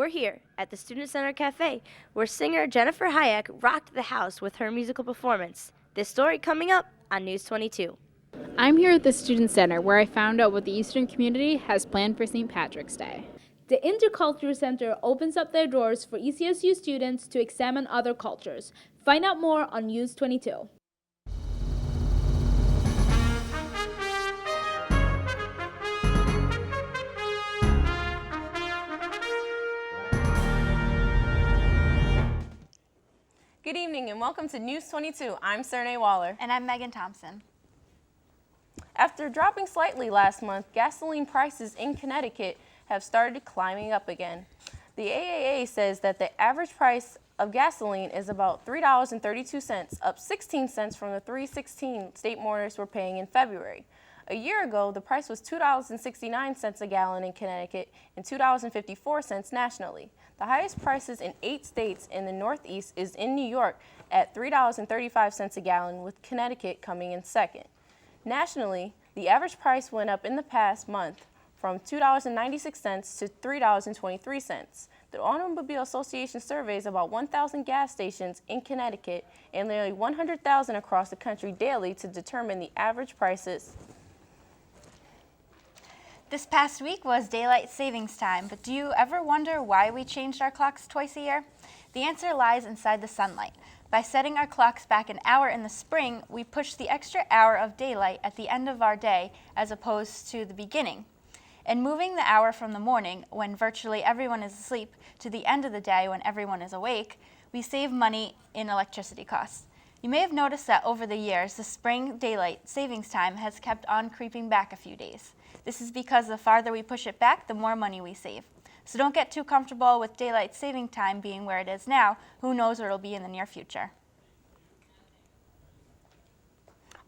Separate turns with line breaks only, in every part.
We're here at the Student Center Cafe, where singer Jennifer Hayek rocked the house with her musical performance. This story coming up on News 22.
I'm here at the Student Center, where I found out what the Eastern community has planned for St. Patrick's Day. The Intercultural Center opens up their doors for ECSU students to examine other cultures. Find out more on News 22.
Good evening and welcome to News 22. I'm Sernay Waller.
And I'm Megan Thompson.
After dropping slightly last month, gasoline prices in Connecticut have started climbing up again. The AAA says that the average price of gasoline is about $3.32, up 16 cents from the $3.16 state motorists were paying in February. A year ago, the price was $2.69 a gallon in Connecticut and $2.54 nationally. The highest prices in 8 states in the Northeast is in New York at $3.35 a gallon, with Connecticut coming in second. Nationally, the average price went up in the past month from $2.96 to $3.23. The Automobile Association surveys about 1,000 gas stations in Connecticut and nearly 100,000 across the country daily to determine the average prices.
This past week was daylight savings time, but do you ever wonder why we changed our clocks twice a year? The answer lies inside the sunlight. By setting our clocks back an hour in the spring, we push the extra hour of daylight at the end of our day as opposed to the beginning. And moving the hour from the morning, when virtually everyone is asleep, to the end of the day when everyone is awake, we save money in electricity costs. You may have noticed that over the years, the spring daylight savings time has kept on creeping back a few days. This is because the farther we push it back, the more money we save. So don't get too comfortable with daylight saving time being where it is now. Who knows where it'll be in the near future.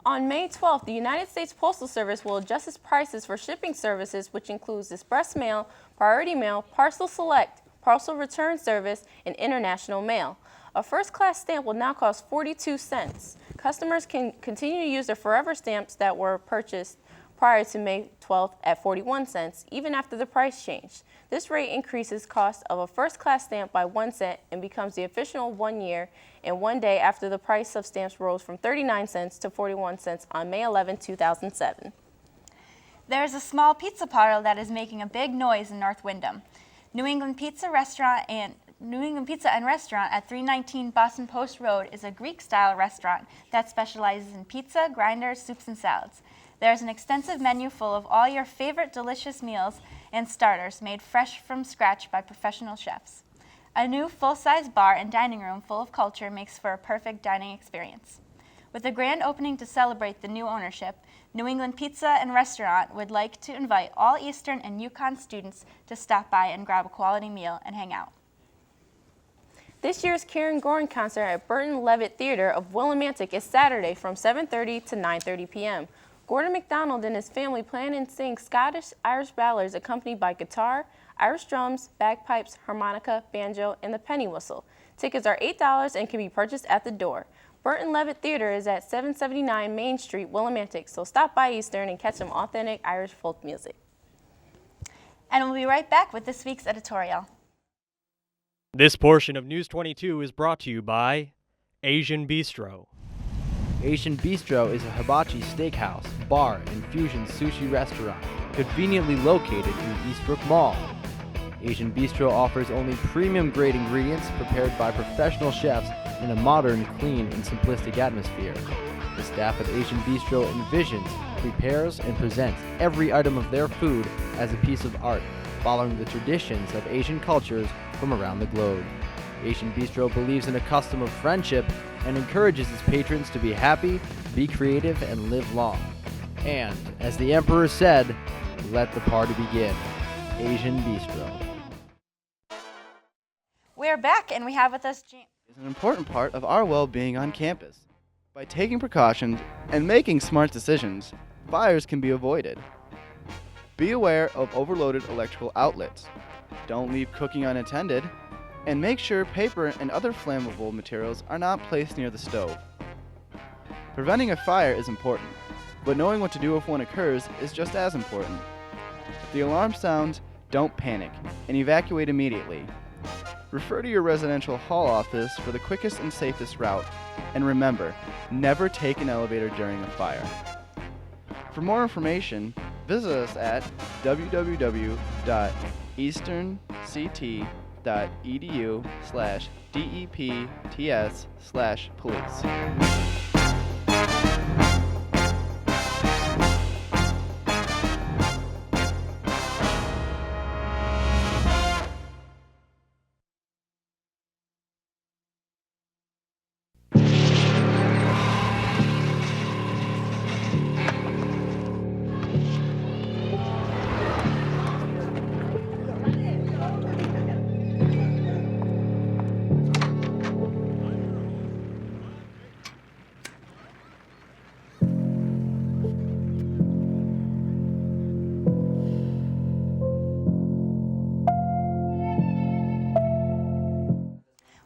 On May 12th, the United States Postal Service will adjust its prices for shipping services, which includes express mail, priority mail, parcel select, parcel return service, and international mail. A first-class stamp will now cost 42 cents. Customers can continue to use their forever stamps that were purchased prior to May 12th at 41 cents, even after the price changed. This rate increases cost of a first-class stamp by 1 cent and becomes the official 1 year and 1 day after the price of stamps rose from 39 cents to 41 cents on May 11, 2007.
There is a small pizza parlor that is making a big noise in North Windham. New England Pizza and Restaurant at 319 Boston Post Road is a Greek-style restaurant that specializes in pizza, grinders, soups, and salads. There's an extensive menu full of all your favorite delicious meals and starters made fresh from scratch by professional chefs. A new full-size bar and dining room full of culture makes for a perfect dining experience. With a grand opening to celebrate the new ownership, New England Pizza and Restaurant would like to invite all Eastern and Yukon students to stop by and grab a quality meal and hang out.
This year's Karen Goring concert at Burton Levitt Theater of Willimantic is Saturday from 7:30 to 9:30 p.m. Gordon MacDonald and his family plan and sing Scottish-Irish ballads accompanied by guitar, Irish drums, bagpipes, harmonica, banjo, and the penny whistle. Tickets are $8 and can be purchased at the door. Burton Levitt Theater is at 779 Main Street, Willimantic, so stop by Eastern and catch some authentic Irish folk music.
And we'll be right back with this week's editorial.
This portion of News 22 is brought to you by Asian Bistro.
Asian Bistro is a hibachi steakhouse, bar, and fusion sushi restaurant conveniently located in Eastbrook Mall. Asian Bistro offers only premium-grade ingredients prepared by professional chefs in a modern, clean, and simplistic atmosphere. The staff at Asian Bistro envisions, prepares, and presents every item of their food as a piece of art, following the traditions of Asian cultures from around the globe. Asian Bistro believes in a custom of friendship and encourages its patrons to be happy, be creative, and live long. And, as the Emperor said, let the party begin. Asian Bistro.
We're back, and we have with us James.
Is an important part of our well-being on campus. By taking precautions and making smart decisions, fires can be avoided. Be aware of overloaded electrical outlets. Don't leave cooking unattended. And make sure paper and other flammable materials are not placed near the stove. Preventing a fire is important, but knowing what to do if one occurs is just as important. If the alarm sounds, don't panic and evacuate immediately. Refer to your residential hall office for the quickest and safest route. And remember, never take an elevator during a fire. For more information, visit us at www.easterncct.edu/depts/police.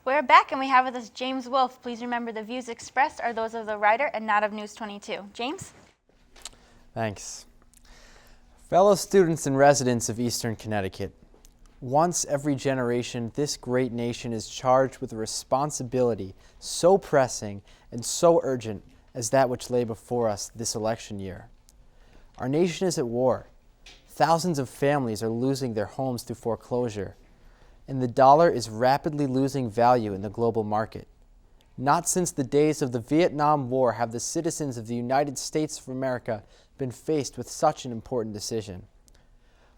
We're back and we have with us James Wolfe. Please remember the views expressed are those of the writer and not of News 22. James?
Thanks. Fellow students and residents of Eastern Connecticut, once every generation, this great nation is charged with a responsibility so pressing and so urgent as that which lay before us this election year. Our nation is at war. Thousands of families are losing their homes through foreclosure, and the dollar is rapidly losing value in the global market. Not since the days of the Vietnam War have the citizens of the United States of America been faced with such an important decision.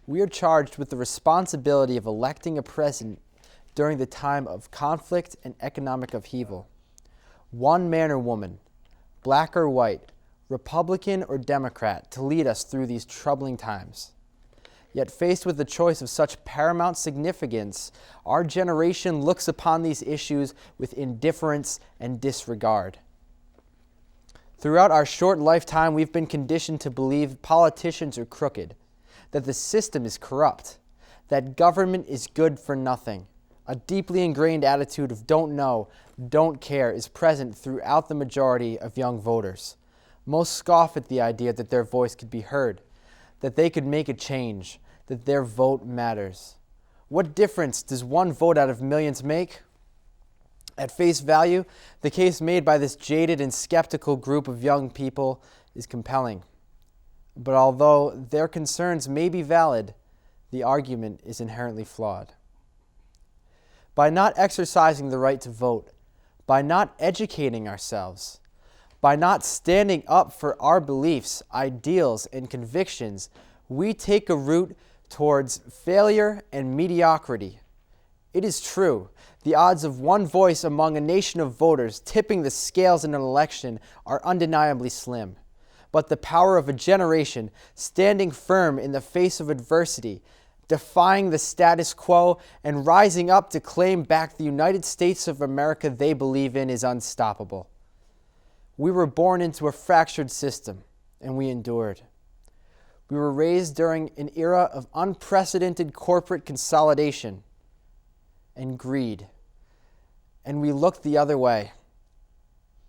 We are charged with the responsibility of electing a president during the time of conflict and economic upheaval. One man or woman, black or white, Republican or Democrat, to lead us through these troubling times. Yet faced with the choice of such paramount significance, our generation looks upon these issues with indifference and disregard. Throughout our short lifetime, we've been conditioned to believe politicians are crooked, that the system is corrupt, that government is good for nothing. A deeply ingrained attitude of don't know, don't care is present throughout the majority of young voters. Most scoff at the idea that their voice could be heard, that they could make a change, that their vote matters. What difference does one vote out of millions make? At face value, the case made by this jaded and skeptical group of young people is compelling. But although their concerns may be valid, the argument is inherently flawed. By not exercising the right to vote, by not educating ourselves, by not standing up for our beliefs, ideals, and convictions, we take a route towards failure and mediocrity. It is true, the odds of one voice among a nation of voters tipping the scales in an election are undeniably slim. But the power of a generation standing firm in the face of adversity, defying the status quo, and rising up to claim back the United States of America they believe in is unstoppable. We were born into a fractured system, and we endured. We were raised during an era of unprecedented corporate consolidation and greed, and we looked the other way.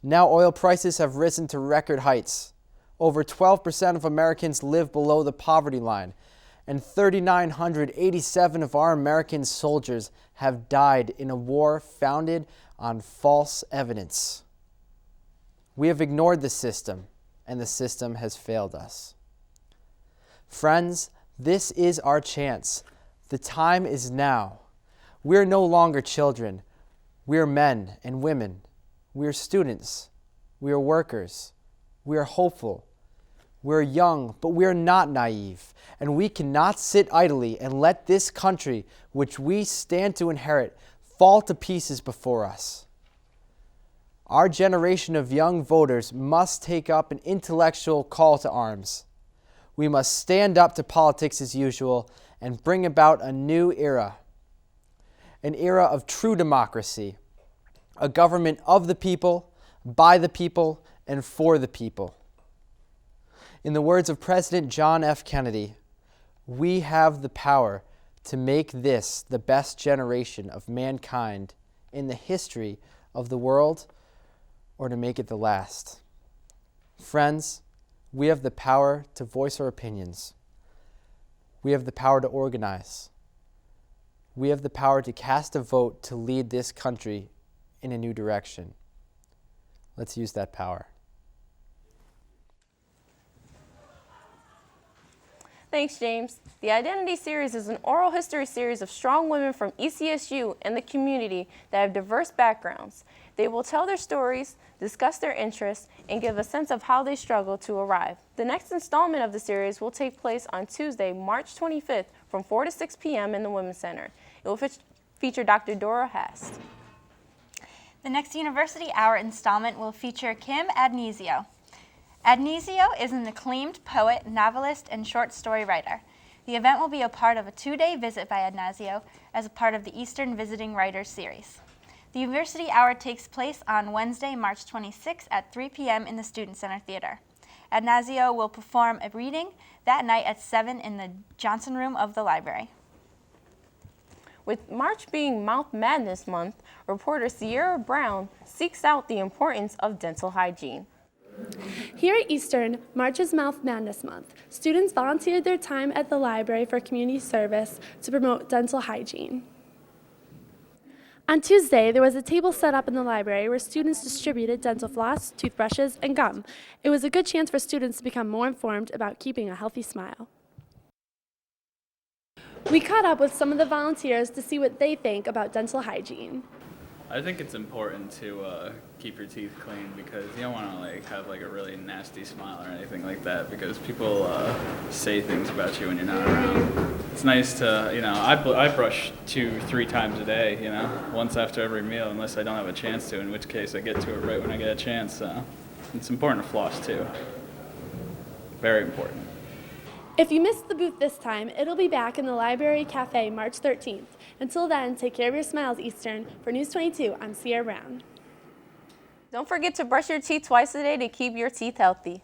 Now oil prices have risen to record heights. Over 12% of Americans live below the poverty line, and 3,987 of our American soldiers have died in a war founded on false evidence. We have ignored the system, and the system has failed us. Friends, this is our chance. The time is now. We are no longer children. We are men and women. We are students. We are workers. We are hopeful. We are young, but we are not naive. And we cannot sit idly and let this country, which we stand to inherit, fall to pieces before us. Our generation of young voters must take up an intellectual call to arms. We must stand up to politics as usual and bring about a new era. An era of true democracy, a government of the people, by the people, and for the people. In the words of President John F. Kennedy, we have the power to make this the best generation of mankind in the history of the world, or to make it the last. Friends, we have the power to voice our opinions. We have the power to organize. We have the power to cast a vote to lead this country in a new direction. Let's use that power.
Thanks, James. The Identity Series is an oral history series of strong women from ECSU and the community that have diverse backgrounds. They will tell their stories, discuss their interests, and give a sense of how they struggle to arrive. The next installment of the series will take place on Tuesday, March 25th from 4 to 6 p.m. in the Women's Center. It will feature Dr. Dora Hast.
The next University Hour installment will feature Kim Adnesio. Adnesio is an acclaimed poet, novelist, and short story writer. The event will be a part of a 2-day visit by Adnesio as a part of the Eastern Visiting Writers series. The University Hour takes place on Wednesday, March 26 at 3 p.m. in the Student Center Theater. Adnesio will perform a reading that night at 7 in the Johnson Room of the library.
With March being Mouth Madness Month, reporter Sierra Brown seeks out the importance of dental hygiene.
Here at Eastern, March is Mouth Madness Month. Students volunteered their time at the library for community service to promote dental hygiene. On Tuesday, there was a table set up in the library where students distributed dental floss, toothbrushes, and gum. It was a good chance for students to become more informed about keeping a healthy smile. We caught up with some of the volunteers to see what they think about dental hygiene.
I think it's important to keep your teeth clean because you don't want to have a really nasty smile or anything like that because people say things about you when you're not around. It's nice to, I brush 2-3 times a day, once after every meal unless I don't have a chance to, in which case I get to it right when I get a chance. So it's important to floss too. Very important.
If you missed the booth this time, it'll be back in the Library Cafe March 13th. Until then, take care of your smiles, Eastern. For News 22, I'm Sierra Brown.
Don't forget to brush your teeth twice a day to keep your teeth healthy.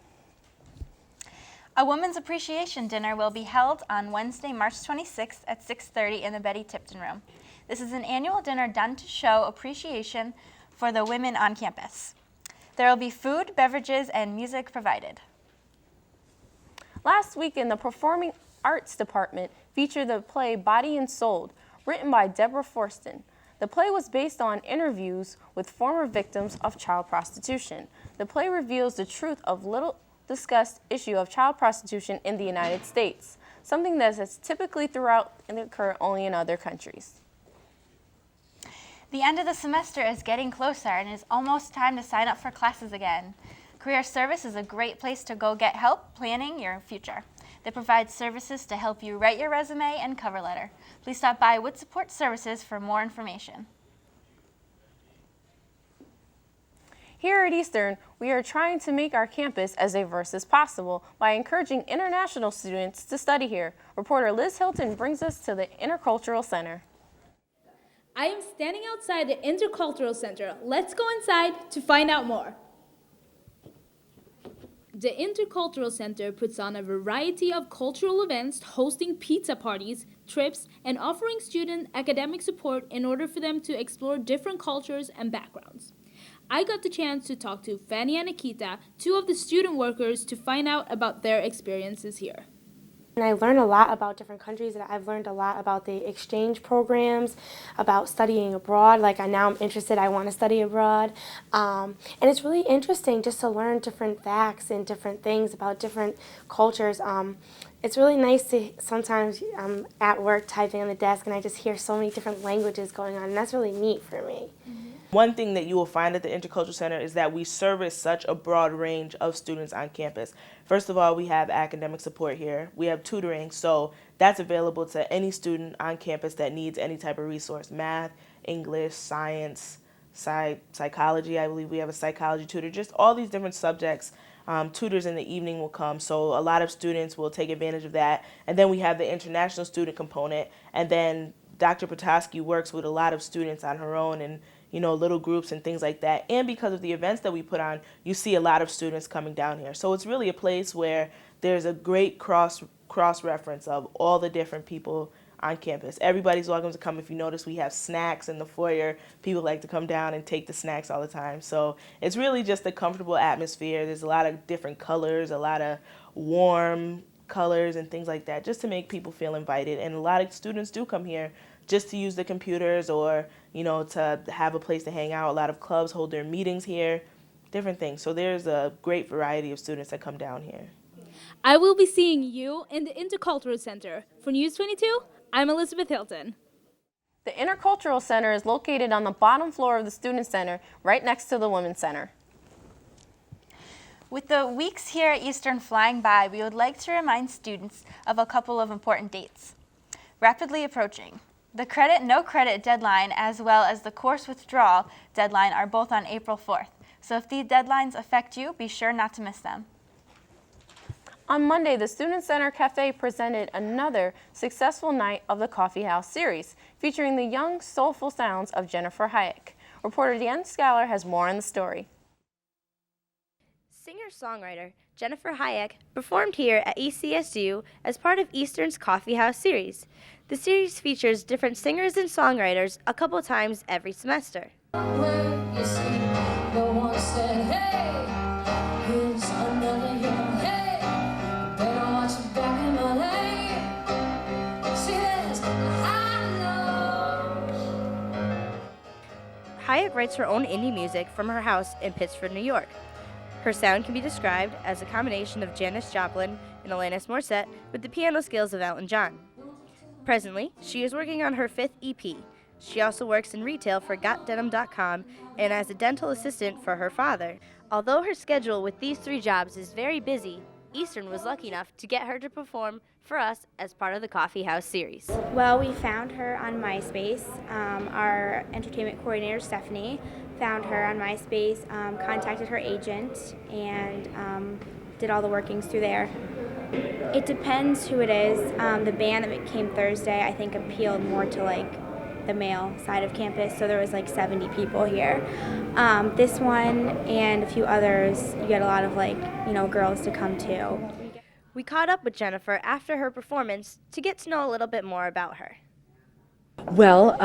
A Women's Appreciation Dinner will be held on Wednesday, March 26th at 6:30 in the Betty Tipton Room. This is an annual dinner done to show appreciation for the women on campus. There will be food, beverages, and music provided.
Last weekend, the Performing Arts Department featured the play Body and Soul, written by Deborah Forston. The play was based on interviews with former victims of child prostitution. The play reveals the truth of little discussed issue of child prostitution in the United States, something that has typically throughout and occur only in other countries.
The end of the semester is getting closer and it's almost time to sign up for classes again. Career Service is a great place to go get help planning your future. They provide services to help you write your resume and cover letter. Please stop by Wood Support Services for more information.
Here at Eastern, we are trying to make our campus as diverse as possible by encouraging international students to study here. Reporter Liz Hilton brings us to the Intercultural Center.
I am standing outside the Intercultural Center. Let's go inside to find out more. The Intercultural Center puts on a variety of cultural events, hosting pizza parties, trips, and offering students academic support in order for them to explore different cultures and backgrounds. I got the chance to talk to Fanny and Nikita, two of the student workers, to find out about their experiences here.
And I learned a lot about different countries, and I've learned a lot about the exchange programs, about studying abroad. Now I'm interested, I want to study abroad. And it's really interesting just to learn different facts and different things about different cultures. It's really nice to, sometimes I'm at work typing on the desk and I just hear so many different languages going on, and that's really neat for me.
One thing that you will find at the Intercultural Center is that we service such a broad range of students on campus. First of all, we have academic support here. We have tutoring, so that's available to any student on campus that needs any type of resource. Math, English, science, psychology. I believe we have a psychology tutor. Just all these different subjects. Tutors in the evening will come, so a lot of students will take advantage of that. And then we have the international student component, and then Dr. Petoskey works with a lot of students on her own and little groups and things like that. And because of the events that we put on, you see a lot of students coming down here. So it's really a place where there's a great cross-reference of all the different people on campus. Everybody's welcome to come. If you notice, we have snacks in the foyer. People like to come down and take the snacks all the time. So it's really just a comfortable atmosphere. There's a lot of different colors, a lot of warm colors and things like that, just to make people feel invited. And a lot of students do come here just to use the computers or, to have a place to hang out. A lot of clubs hold their meetings here, different things. So there's a great variety of students that come down here.
I will be seeing you in the Intercultural Center. For News 22, I'm Elizabeth Hilton.
The Intercultural Center is located on the bottom floor of the Student Center, right next to the Women's Center.
With the weeks here at Eastern flying by, we would like to remind students of a couple of important dates. Rapidly approaching. The credit/no credit deadline as well as the course withdrawal deadline are both on April 4th. So if these deadlines affect you, be sure not to miss them.
On Monday, the Student Center Cafe presented another successful night of the Coffee House series, featuring the young, soulful sounds of Jennifer Hayek. Reporter Deanne Scaler has more on the story.
Singer-songwriter Jennifer Hayek performed here at ECSU as part of Eastern's Coffee House series. The series features different singers and songwriters a couple times every semester. Hayek writes her own indie music from her house in Pittsford, New York. Her sound can be described as a combination of Janis Joplin and Alanis Morissette with the piano skills of Elton John. Presently, she is working on her 5th EP. She also works in retail for GotDenim.com and as a dental assistant for her father. Although her schedule with these 3 jobs is very busy, Eastern was lucky enough to get her to perform for us as part of the Coffee House series.
Well, we found her on MySpace. Our entertainment coordinator, Stephanie, found her on MySpace, contacted her agent, and did all the workings through there. It depends who it is. The band that came Thursday, I think, appealed more to the male side of campus, so there was 70 people here. This one and a few others, you get a lot of girls to come too.
We caught up with Jennifer after her performance to get to know a little bit more about her.
Well,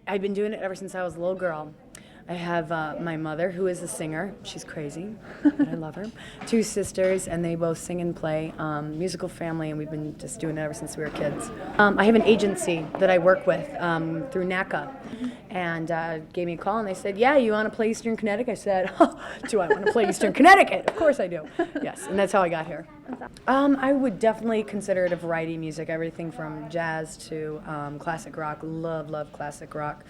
I've been doing it ever since I was a little girl. I have my mother, who is a singer. She's crazy, but I love her. 2 sisters, and they both sing and play. Musical family, and we've been just doing it ever since we were kids. I have an agency that I work with through NACA, and gave me a call, and they said, yeah, you want to play Eastern Connecticut? I said, oh, do I want to play Eastern Connecticut? Of course I do. Yes, and that's how I got here. I would definitely consider it a variety of music, everything from jazz to classic rock. Love classic rock.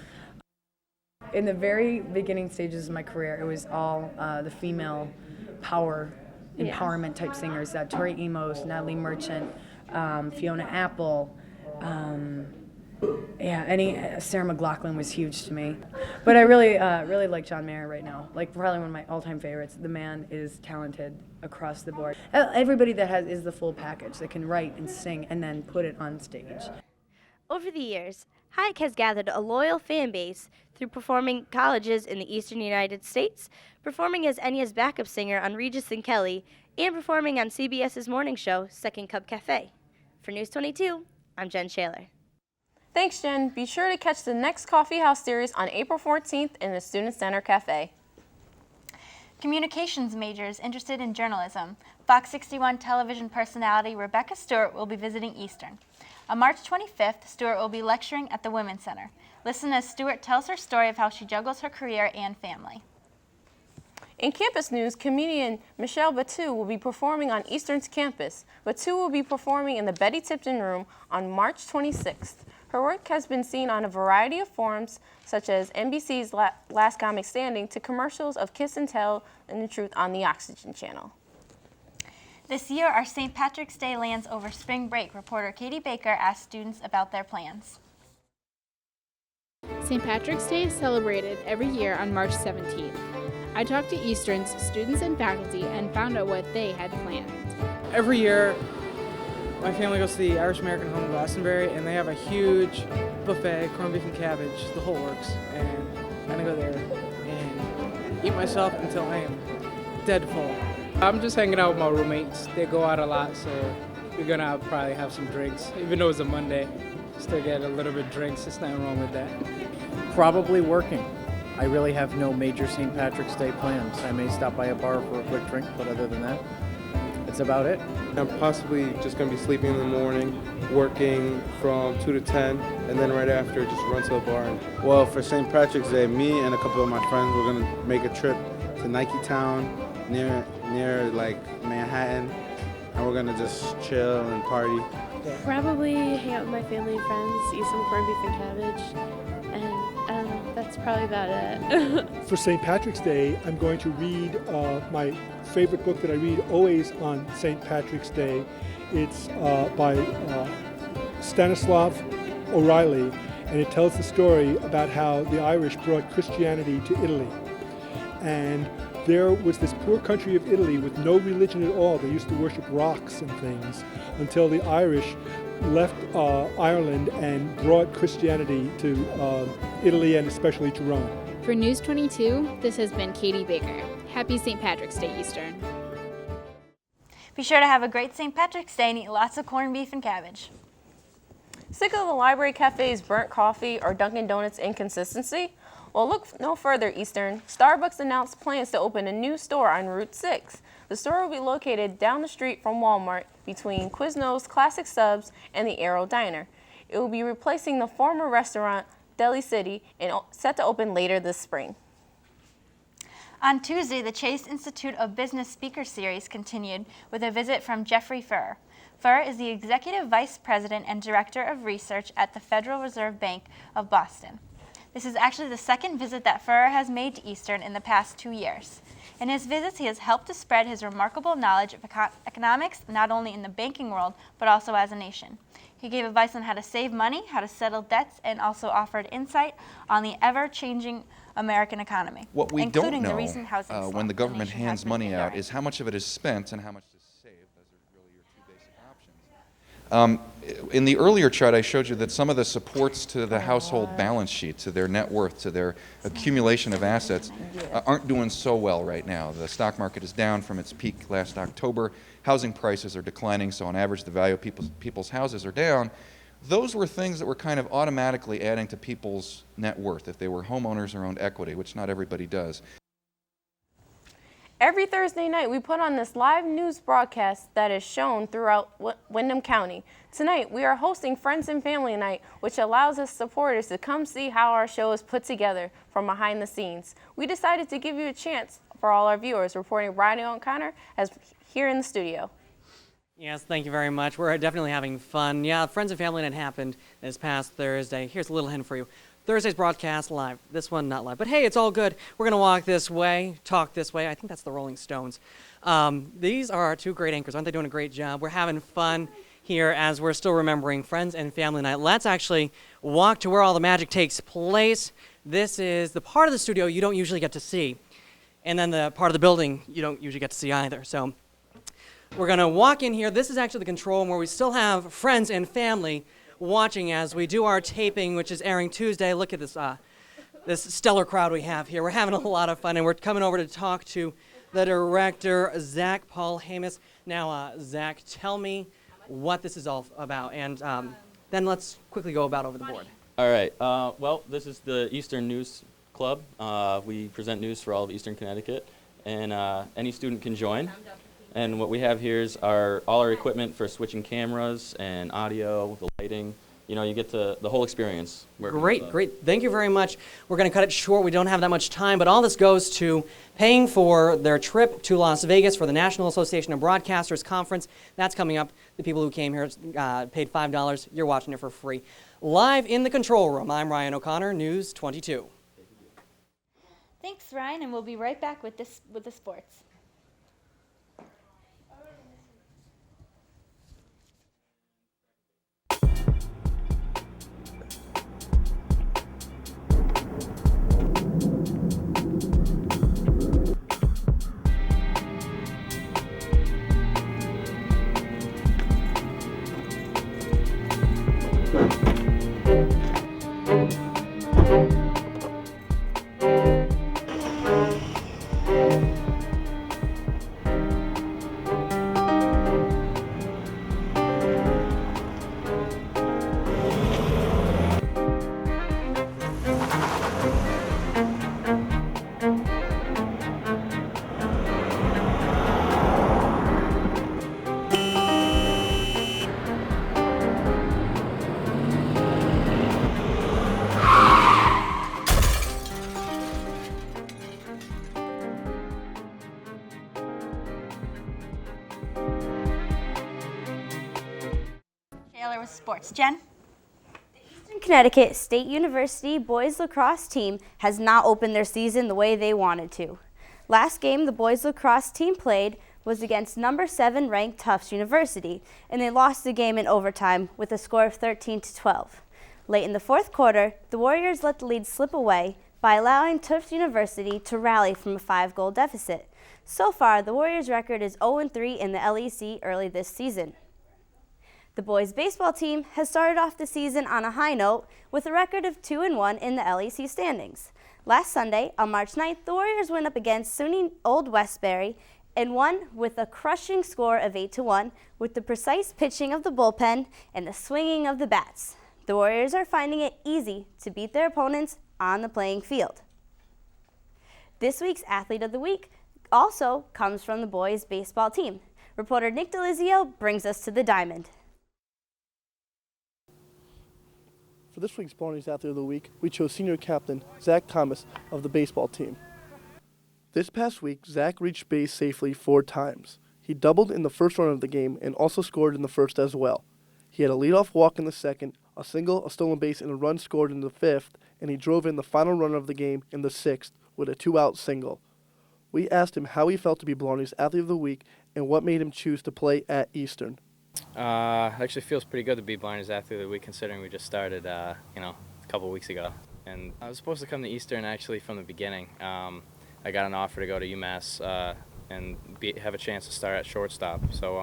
In the very beginning stages of my career, it was all the female power empowerment type singers. Tori Amos, Natalie Merchant, Fiona Apple. Sarah McLachlan was huge to me. But I really like John Mayer right now. Probably one of my all-time favorites. The man is talented across the board. Everybody that is the full package, that can write and sing and then put it on stage.
Over the years, Hayek has gathered a loyal fan base through performing colleges in the eastern United States, performing as Enya's backup singer on Regis and Kelly, and performing on CBS's morning show, Second Cup Cafe. For News 22, I'm Jen Shaler.
Thanks, Jen. Be sure to catch the next Coffee House series on April 14th in the Student Center Cafe.
Communications majors interested in journalism. Fox 61 television personality Rebecca Stewart will be visiting Eastern. On March 25th, Stewart will be lecturing at the Women's Center. Listen as Stewart tells her story of how she juggles her career and family.
In campus news, comedian Michelle Batu will be performing on Eastern's campus. Batu will be performing in the Betty Tipton Room on March 26th. Her work has been seen on a variety of forums, such as NBC's Last Comic Standing to commercials of Kiss and Tell and The Truth on the Oxygen Channel.
This year, our St. Patrick's Day lands over spring break. Reporter Katie Baker asked students about their plans.
St. Patrick's Day is celebrated every year on March 17th. I talked to Eastern's students and faculty and found out what they had planned.
Every year, my family goes to the Irish American Home in Glastonbury, and they have a huge buffet, corned beef and cabbage, the whole works. And I'm gonna go there and eat myself until I am dead full. I'm just hanging out with my roommates. They go out a lot, so we're gonna probably have some drinks. Even though it's a Monday, still get a little bit of drinks. There's nothing wrong with that.
Probably working. I really have no major St. Patrick's Day plans. I may stop by a bar for a quick drink, but other than that, that's about it.
I'm possibly just going to be sleeping in the morning, working from 2 to 10, and then right after just run to the bar.
Well, for St. Patrick's Day, me and a couple of my friends, we're gonna make a trip to Nike Town near like Manhattan, and we're gonna just chill and party.
Probably hang out with my family and friends, eat some corned beef and cabbage, and I don't know, that's probably about it.
For St. Patrick's Day, I'm going to read my favorite book that I read always on St. Patrick's Day. It's by Stanislav O'Reilly, and it tells the story about how the Irish brought Christianity to Italy. And there was this poor country of Italy with no religion at all. They used to worship rocks and things until the Irish left Ireland and brought Christianity to Italy and especially to Rome.
For News 22, this has been Katie Baker. Happy St. Patrick's Day, Eastern.
Be sure to have a great St. Patrick's Day and eat lots of corned beef and cabbage.
Sick of the library cafe's burnt coffee or Dunkin' Donuts inconsistency? Well, look no further, Eastern. Starbucks announced plans to open a new store on Route 6. The store will be located down the street from Walmart between Quiznos Classic Subs and the Arrow Diner. It will be replacing the former restaurant, Deli City, and set to open later this spring.
On Tuesday, the Chase Institute of Business Speaker Series continued with a visit from Jeffrey Furr. Furr is the Executive Vice President and Director of Research at the Federal Reserve Bank of Boston. This is actually the second visit that Furr has made to Eastern in the past 2 years. In his visits, he has helped to spread his remarkable knowledge of economics, not only in the banking world, but also as a nation. He gave advice on how to save money, how to settle debts, and also offered insight on the ever-changing American economy,
what we
including
don't know
the recent housing slump
when the government
nation has
hands
been
money out
enduring.
is how much of it is spent and how much is saved. Those are really your two basic options. In the earlier chart, I showed you that some of the supports to the household balance sheet, to their net worth, to their accumulation of assets, aren't doing so well right now. The stock market is down from its peak last October. Housing prices are declining, so on average, the value of people's houses are down. Those were things that were kind of automatically adding to people's net worth if they were homeowners or owned equity, which not everybody does.
Every Thursday night, we put on this live news broadcast that is shown throughout Windham County. Tonight, we are hosting Friends and Family Night, which allows us supporters to come see how our show is put together from behind the scenes. We decided to give you a chance for all our viewers, reporting Brian O'Connor as here in the studio.
Yes, thank you very much. We're definitely having fun. Yeah, Friends and Family Night happened this past Thursday. Here's a little hint for you. Thursday's broadcast live. This one not live. But hey, it's all good. We're going to walk this way, talk this way. I think that's the Rolling Stones. These are our two great anchors. Aren't they doing a great job? We're having fun here as we're still remembering Friends and Family Night. Let's actually walk to where all the magic takes place. This is the part of the studio you don't usually get to see. And then the part of the building you don't usually get to see either. So we're going to walk in here. This is actually the control room where we still have friends and family watching as we do our taping, which is airing Tuesday. Look at this this stellar crowd we have here. We're having a lot of fun, and we're coming over to talk to the director, Zach Paul Hamas. Now, Zach, tell me what this is all about, and then let's quickly go over the board.
All right. Well, this is the Eastern News Club. We present news for all of Eastern Connecticut, and any student can join. And what we have here is all our equipment for switching cameras and audio, the lighting. You know, you get the whole experience.
Great. Thank you very much. We're going to cut it short. We don't have that much time, but all this goes to paying for their trip to Las Vegas for the National Association of Broadcasters Conference. That's coming up. The people who came here paid $5. You're watching it for free. Live in the control room, I'm Ryan O'Connor, News 22.
Thanks, Ryan, and we'll be right back with the sports. sports. Jen?
Eastern Connecticut State University boys lacrosse team has not opened their season the way they wanted to. Last game the boys lacrosse team played was against number 7 ranked Tufts University, and they lost the game in overtime with a score of 13-12. Late in the fourth quarter, the Warriors let the lead slip away by allowing Tufts University to rally from a 5-goal deficit. So far, the Warriors' record is 0-3 in the LEC early this season. The boys' baseball team has started off the season on a high note with a record of 2-1 in the LEC standings. Last Sunday, on March 9th, the Warriors went up against SUNY Old Westbury and won with a crushing score of 8-1 with the precise pitching of the bullpen and the swinging of the bats. The Warriors are finding it easy to beat their opponents on the playing field. This week's Athlete of the Week also comes from the boys' baseball team. Reporter Nick Delizio brings us to the diamond.
For this week's Barney's Athlete of the Week, we chose senior captain Zach Thomas of the baseball team. This past week, Zach reached base safely 4 times. He doubled in the first run of the game and also scored in the first as well. He had a leadoff walk in the second, a single, a stolen base, and a run scored in the 5th, and he drove in the final run of the game in the 6th with a 2-out single. We asked him how he felt to be Blarney's Athlete of the Week and what made him choose to play at Eastern.
Actually feels pretty good to be Blarney's Athlete of the Week considering we just started, a couple weeks ago. And I was supposed to come to Eastern actually from the beginning. I got an offer to go to UMass and have a chance to start at shortstop. So,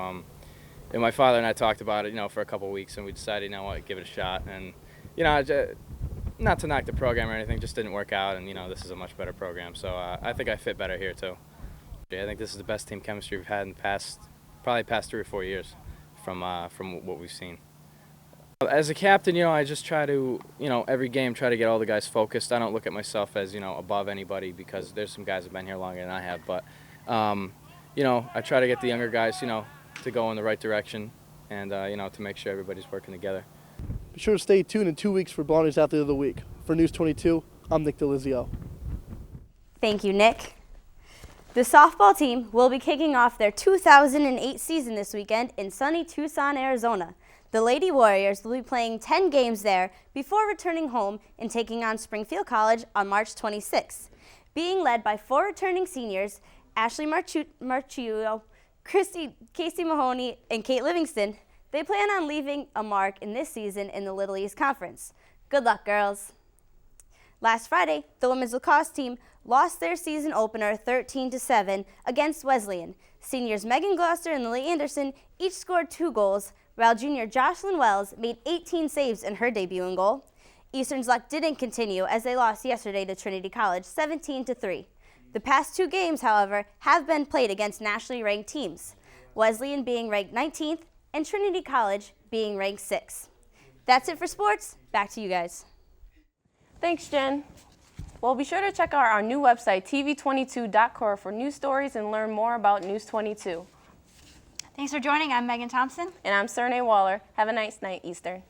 and my father and I talked about it, for a couple weeks, and we decided, give it a shot. And, not to knock the program or anything, just didn't work out. And, this is a much better program. So I think I fit better here too. I think this is the best team chemistry we've had in the past 3 or 4 years. From what we've seen. As a captain, I just try to, every game try to get all the guys focused. I don't look at myself as, above anybody because there's some guys that have been here longer than I have. But, I try to get the younger guys, to go in the right direction and, to make sure everybody's working together.
Be sure to stay tuned in 2 weeks for Blarney's Athlete of the Week. For News 22, I'm Nick Delizio.
Thank you, Nick. The softball team will be kicking off their 2008 season this weekend in sunny Tucson, Arizona. The Lady Warriors will be playing 10 games there before returning home and taking on Springfield College on March 26th. Being led by 4 returning seniors, Ashley Marchiulo, Casey Mahoney, and Kate Livingston, they plan on leaving a mark in this season in the Little East Conference. Good luck, girls. Last Friday, the women's lacrosse team lost their season opener 13-7 against Wesleyan. Seniors Megan Gloucester and Lily Anderson each scored 2 goals, while junior Jocelyn Wells made 18 saves in her debuting goal. Eastern's luck didn't continue as they lost yesterday to Trinity College 17-3. The past 2 games, however, have been played against nationally ranked teams, Wesleyan being ranked 19th and Trinity College being ranked 6th. That's it for sports. Back to you guys.
Thanks, Jen. Well, be sure to check out our new website, tv22.core, for news stories and learn more about News 22.
Thanks for joining. I'm Megan Thompson.
And I'm Serne Waller. Have a nice night, Eastern.